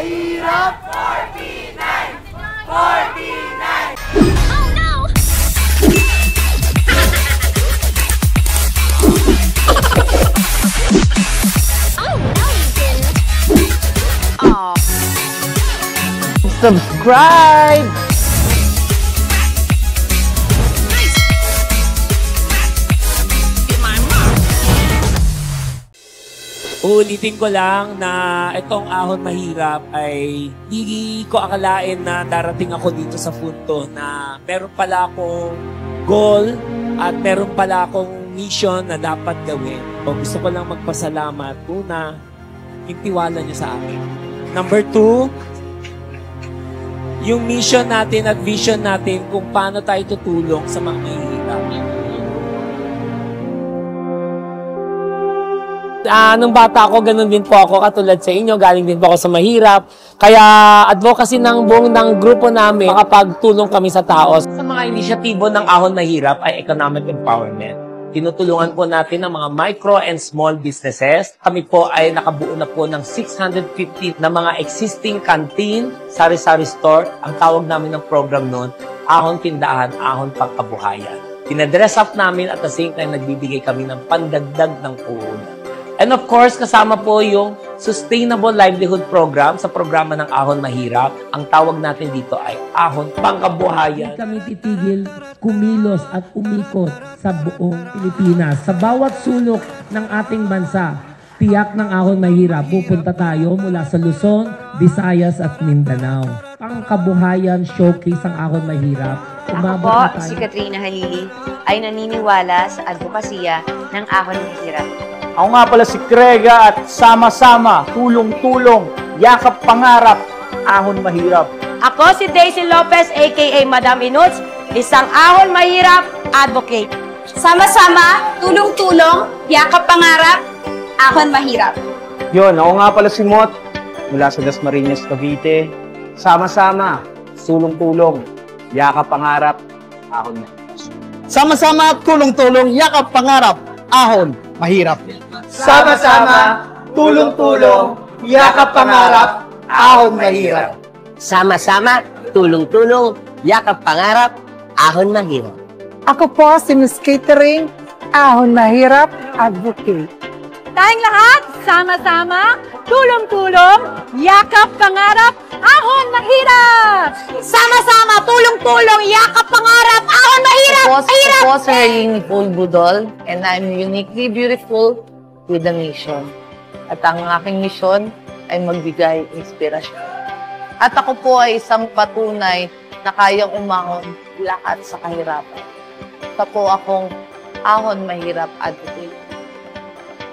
Mahirap! 49! 49! Oh no! Oh no, you didn't! Oh. Subscribe! Uulitin ko lang na itong ahon mahirap ay hindi ko akalain na darating ako dito sa punto na meron pala akong goal at meron pala akong mission na dapat gawin. So, gusto ko lang magpasalamat. Una, yung tiwala niyo sa akin. Number 2, yung mission natin at vision natin kung paano tayo tutulong sa mga mahihirap. Nung bata ako, ganun din po ako katulad sa inyo. Galing din po ako sa mahirap. Kaya advocacy ng buong ng grupo namin, makapagtulong kami sa tao. Sa mga inisyatibo ng Ahon Mahirap ay economic empowerment. Tinutulungan po natin ang mga micro and small businesses. Kami po ay nakabuo na po ng 650 na mga existing canteen, sari-sari store. Ang tawag namin ng program noon, Ahon Tindahan, Ahon Pangkabuhayan. Tinadress up namin at the same time nagbibigay kami ng pandagdag ng puhunan. And of course, kasama po yung Sustainable Livelihood Program sa programa ng Ahon Mahirap. Ang tawag natin dito ay Ahon Pangkabuhayan. Kami titigil kumilos at umikot sa buong Pilipinas. Sa bawat sulok ng ating bansa, tiyak ng Ahon Mahirap, pupunta tayo mula sa Luzon, Visayas at Mindanao. Pangkabuhayan showcase ang Ahon Mahirap. Ako po, si Katrina Halili, ay naniniwala sa advokasya ng Ahon Mahirap. Ako nga pala si Krega at sama-sama, tulong-tulong, yakap pangarap, Ahon Mahirap. Ako si Daisy Lopez aka Madam Inuts, isang Ahon Mahirap advocate. Sama-sama, tulong-tulong, yakap pangarap, Ahon Mahirap. Yun, ako nga pala si Mot, mula sa Dasmariñas, Cavite. Sama-sama, tulong-tulong, yakap pangarap, Ahon Mahirap. Sama-sama, tulong-tulong, yakap pangarap, Ahon Mahirap. Sama-sama, tulong-tulong, yakap pangarap, Ahon Mahirap. Sama-sama, tulong-tulong, yakap pangarap, Ahon Mahirap. Ako po si Miss Catering, Ahon Mahirap Advocate. Tayong lahat, sama-sama, tulong-tulong, yakap pangarap, Ahon Mahirap! Sama-sama, tulong-tulong, yakap pangarap, Ahon Mahirap! Ako po si Rainy Paul Budol, and I'm uniquely beautiful with a mission. At ang aking mission ay magbigay inspirasyon. At ako po ay isang patunay na kayang umahon lahat sa kahirapan. Ito po akong Ahon Mahirap Advocate.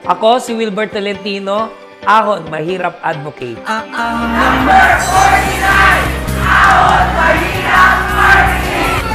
Ako si Wilbert Tolentino, Ahon Mahirap Advocate. Number 49, Ahon Mahirap Advocate.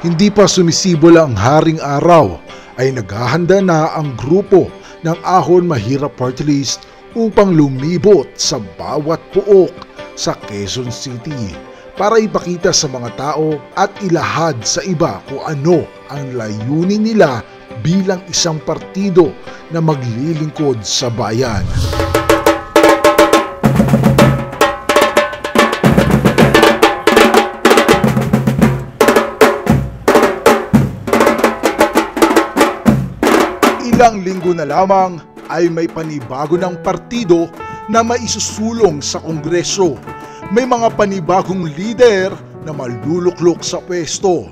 Hindi pa sumisibol ang haring araw ay naghahanda na ang grupo ng Ahon Mahirap Party List upang lumibot sa bawat puok sa Quezon City para ipakita sa mga tao at ilahad sa iba kung ano ang layunin nila bilang isang partido na maglilingkod sa bayan. Ilang linggo na lamang ay may panibago ng partido na maisusulong sa Kongreso. May mga panibagong lider na maluluklok sa pwesto.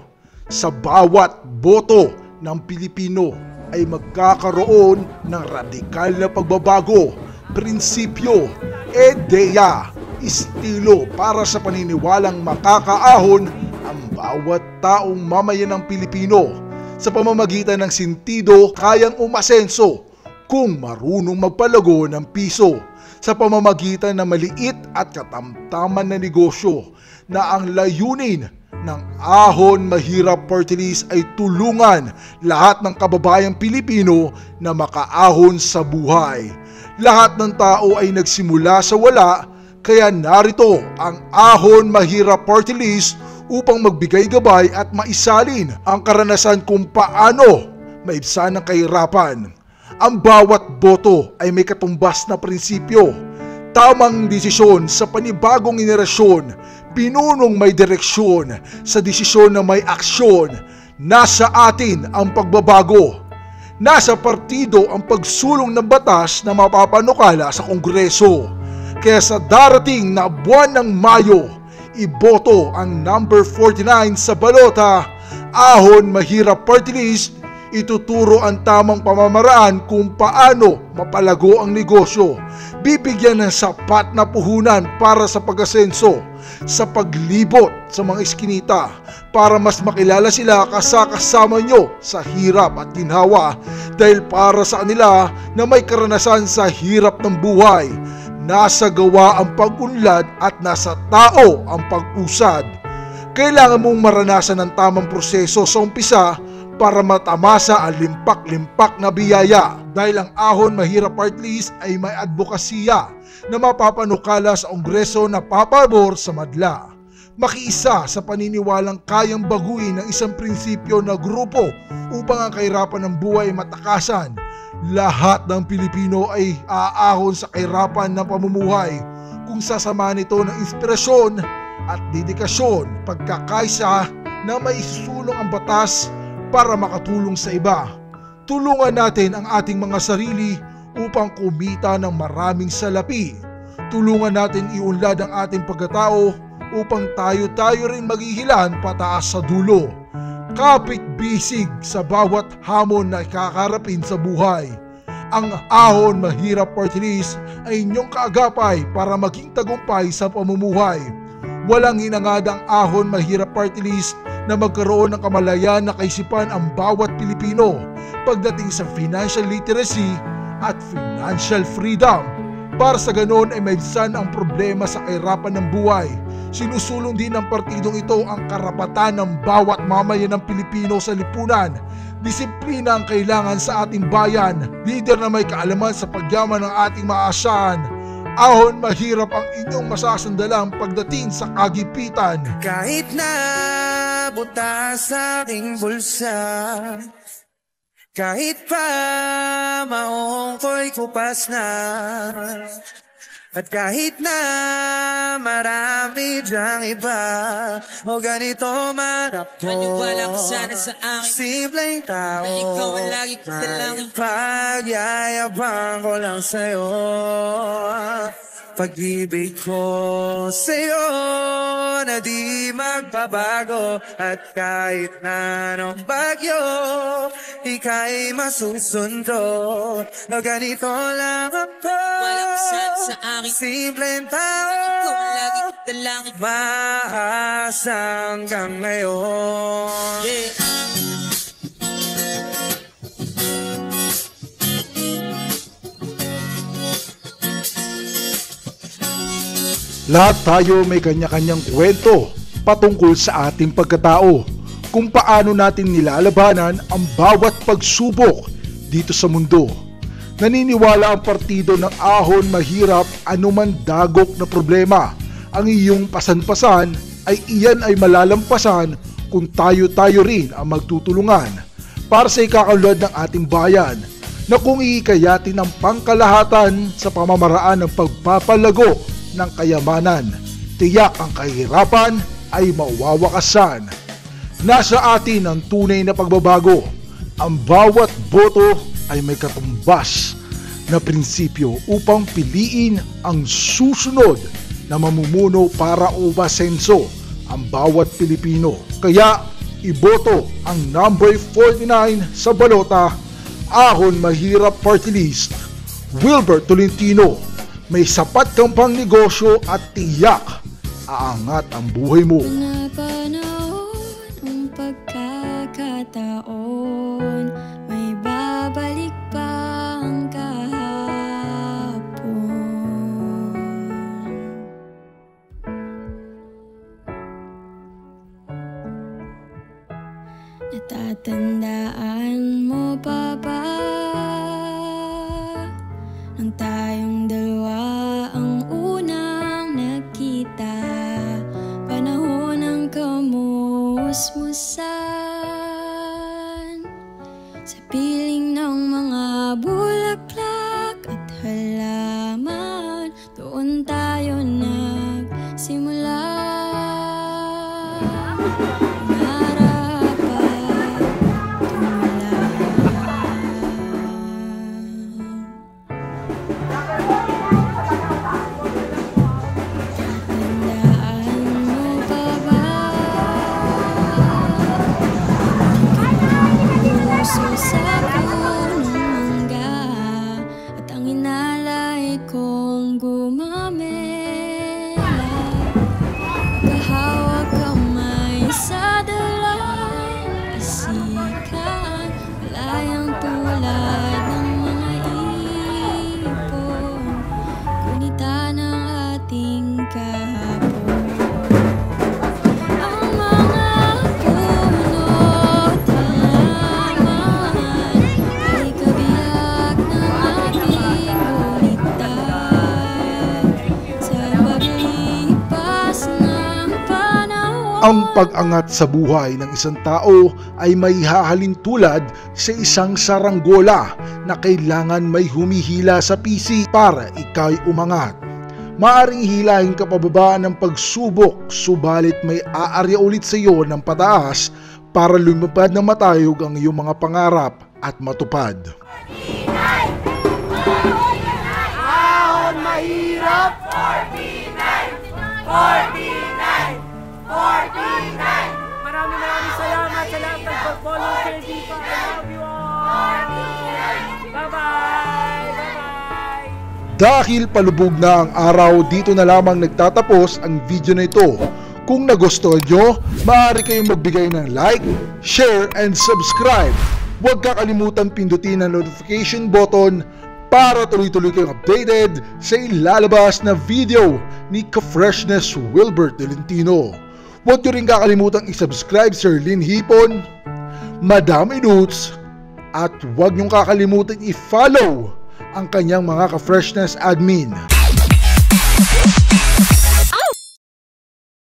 Sa bawat boto ng Pilipino ay magkakaroon ng radikal na pagbabago, prinsipyo, ideya, estilo para sa paniniwalang makakaahon ang bawat taong mamayan ng Pilipino. Sa pamamagitan ng sentido, kayang umasenso kung marunong magpalago ng piso. Sa pamamagitan ng maliit at katamtaman na negosyo na ang layunin ng Ahon Mahirap Party List ay tulungan lahat ng kababayang Pilipino na makaahon sa buhay. Lahat ng tao ay nagsimula sa wala, kaya narito ang Ahon Mahirap Party List upang magbigay gabay at maisalin ang karanasan kung paano maibsan ang kahirapan. Ang bawat boto ay may katumbas na prinsipyo. Tamang desisyon sa panibagong henerasyon, pinunong may direksyon, sa desisyon na may aksyon. Nasa atin ang pagbabago. Nasa partido ang pagsulong ng batas na mapapanukala sa Kongreso. Kaya sa darating na buwan ng Mayo, iboto ang number 49 sa balota. Ahon Mahirap Party List, ituturo ang tamang pamamaraan kung paano mapalago ang negosyo. Bibigyan ng sapat na puhunan para sa pag-asenso, sa paglibot sa mga iskinita, para mas makilala sila kasama nyo sa hirap at ginhawa, dahil para sa kanila na may karanasan sa hirap ng buhay, nasa gawa ang pag-unlad at nasa tao ang pag-usad. Kailangan mong maranasan ang tamang proseso sa umpisa para matamasa ang limpak-limpak na biyaya, dahil ang Ahon Mahirap Party List ay may advokasya na mapapanukala sa Kongreso na papabor sa madla. Makiisa sa paniniwalang kayang baguhin ng isang prinsipyo na grupo upang ang kahirapan ng buhay ay matakasan. Lahat ng Pilipino ay aahon sa kahirapan ng pamumuhay kung sasama nito ng inspirasyon at dedikasyon, pagkakaisa na may isusulong ang batas para makatulong sa iba. Tulungan natin ang ating mga sarili upang kumita ng maraming salapi. Tulungan natin iunlad ang ating pagkatao upang tayo-tayo rin maghihilan pataas sa dulo. Kapit-bisig sa bawat hamon na kakarapin sa buhay. Ang Ahon Mahirap Party List ay inyong kaagapay para maging tagumpay sa pamumuhay. Walang hinangad ang Ahon Mahirap Party List na magkaroon ng kamalayan na kaisipan ang bawat Pilipino pagdating sa financial literacy at financial freedom. Para sa ganon ay maibsan ang problema sa kahirapan ng buhay. Sinusulong din ng partidong ito ang karapatan ng bawat mamayan ng Pilipino sa lipunan. Disiplina ang kailangan sa ating bayan. Leader na may kaalaman sa pagyaman ng ating maasahan. Ahon Mahirap ang inyong masasandalang pagdating sa kagipitan. Kahit na butas sa aking bulsa, kahit pa maong ko'y kupas na, at kahit na marami dyang iba, o ganito marap ko, maniwala ko sana sa akin, simpleng tao, na ikaw ang lagi ko dalangin, pagyayabang ko lang sa'yo. Pag-ibig ko sa'yo na di magbabago, at kahit na anong bagyo, ika'y masusundo. No, ganito lang ako, walang sa akin, simpleng tao, ikaw ang lagi ko dalangin, maasa hanggang ngayon. Yeah. Lahat tayo may kanya-kanyang kwento patungkol sa ating pagkatao, kung paano natin nilalabanan ang bawat pagsubok dito sa mundo. Naniniwala ang partido ng Ahon Mahirap anuman dagok na problema ang iyong pasan-pasan ay iyan ay malalampasan kung tayo-tayo rin ang magtutulungan para sa ikaunlad ng ating bayan, na kung iikayatin ang pangkalahatan sa pamamaraan ng pagpapalago ng kayamanan, tiyak ang kahirapan ay mawawakasan. Nasa atin ang tunay na pagbabago. Ang bawat boto ay may katumbas na prinsipyo upang piliin ang susunod na mamumuno para umasenso ang bawat Pilipino. Kaya iboto ang number 49 sa balota, Ahon Mahirap Party List, Wilbert Tolentino. May sapat kang pang negosyo at tiyak aangat ang buhay mo. Napanahon ang pagkakataon, may babalik pa ang kahapon. Natatandaan mo pa ba nang tayong dalawa ang unang nakita, panahon ng kamusmusan, sa Ang pag-angat sa buhay ng isang tao ay may hahalin tulad sa isang saranggola na kailangan may humihila sa pisi para ika'y umangat. Maaring hilahin ka pababa ng pagsubok, subalit may aarya ulit sa iyo ng pataas para lumipad na matayog ang iyong mga pangarap at matupad. Ahon Mahirap 49! 49! 49! Maraming salamat sa lahat ng pag-follow kay Dito. I love you all! Bye-bye! Bye-bye! Dahil palubog na ang araw, dito na lamang nagtatapos ang video na ito. Kung nagustuhan nyo, maaari kayong magbigay ng like, share, and subscribe. Huwag kakalimutan pindutin ang notification button para tuloy-tuloy kayong updated sa ilalabas na video ni Ka-Freshness Wilbert Tolentino. Huwag nyo rin kakalimutan i-subscribe Sir Lynn Hipon, Madam Inuts, at huwag nyo kakalimutan i-follow ang kanyang mga Ka-Freshness admin.